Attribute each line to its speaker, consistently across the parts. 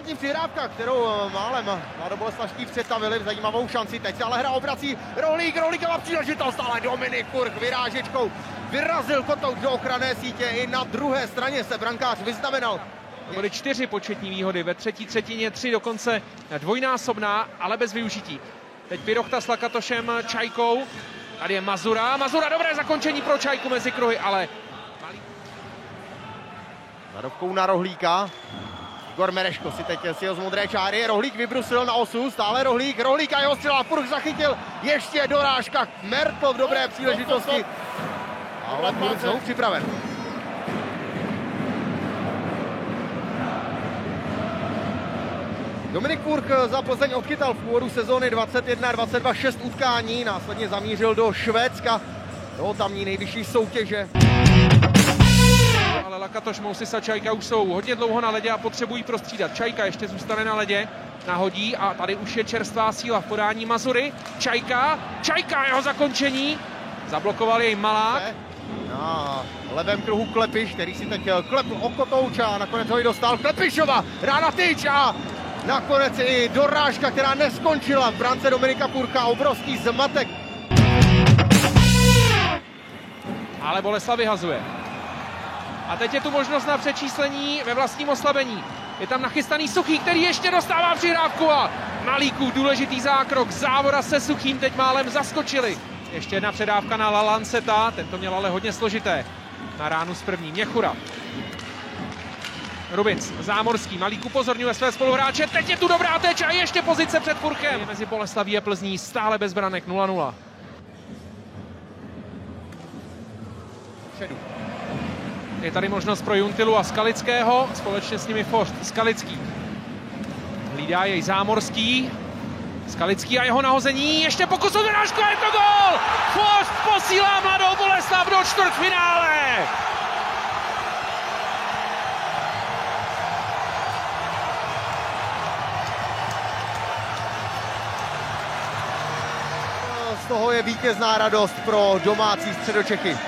Speaker 1: Poslední přihrávka, kterou málem mladoboleslavští přetavili v zajímavou šanci. Teď se ale hra obrací Rohlík má příležitost, ale Dominik Kurk vyrážečkou vyrazil kotouč do ochranné sítě. I na druhé straně se brankář vyznamenal.
Speaker 2: Byly 4 početní výhody, ve třetí třetině 3, dokonce dvojnásobná, ale bez využití. Teď Pirochta s Lakatošem, Čajkou. Tady je Mazura, dobré zakončení pro Čajku mezi kruhy, ale...
Speaker 1: Zadovkou na Rohlíka. Igor Mereško si teď sjel z modré čáry, Rohlík vybrusil na osu, stále Rohlík a jeho střela, Purch zachytil, ještě dorážka, Mertl v dobré příležitosti. Ale bude znovu připraven. Dominik Purch za Plzeň odchytal v úvodu sezóny 21-22 6 utkání, následně zamířil do Švédska, do tamní nejvyšší soutěže.
Speaker 2: Ale Lakatoš, Mousis a Čajka už jsou hodně dlouho na ledě a potřebují prostřídat. Čajka ještě zůstane na ledě, nahodí a tady už je čerstvá síla v podání Mazury. Čajka, jeho zakončení, zablokoval jej Malák.
Speaker 1: Na levém kruhu Klepiš, který si teď klepl o kotouč a nakonec ho i dostal. Klepišova, rána tyč a nakonec i dorážka, která neskončila v brance Dominika Purcha, obrovský zmatek.
Speaker 2: Ale Boleslav vyhazuje. A teď je tu možnost na přečíslení ve vlastním oslabení. Je tam nachystaný Suchý, který ještě dostává přihrávku a Malíkův důležitý zákrok. Závora se Suchým teď málem zaskočili. Ještě jedna předávka na Lalanceta, ten to měl ale hodně složité. Na ránu z první Měchura. Rubinc, Zámorský, Malík upozorňuje své spoluhráče. Teď je tu dobrá teč a ještě pozice před Purchem. Mezi Boleslaví a Plzní stále bez branek 0-0. Je tady možnost pro Juntilu a Skalického, společně s nimi Forst, Skalický. Hlídá jej Zámorský, Skalický a jeho nahození, ještě pokus o vyrážku a je to gól! Forst posílá Mladou Boleslav do čtvrtfinále!
Speaker 1: Z toho je vítězná radost pro domácí Středočechy.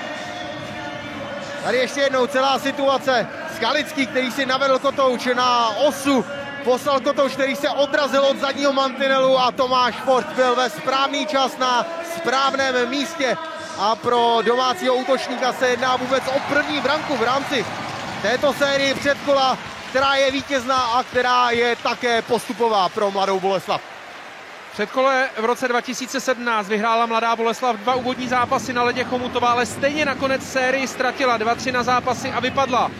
Speaker 1: Tady ještě jednou celá situace. Skalický, který si navedl kotouč na osu, poslal kotouč, který se odrazil od zadního mantinelu a Tomáš Forst byl ve správný čas na správném místě. A pro domácího útočníka se jedná vůbec o první branku v rámci této série předkola, která je vítězná a která je také postupová pro Mladou Boleslav.
Speaker 2: V předkole v roce 2017 vyhrála Mladá Boleslav 2 úvodní zápasy na ledě Chomutova, ale stejně nakonec sérii ztratila 2-3 na zápasy a vypadla.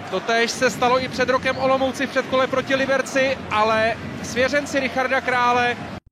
Speaker 2: Totéž se stalo i před rokem Olomouci v předkole proti Liberci, ale svěřenci Richarda Krále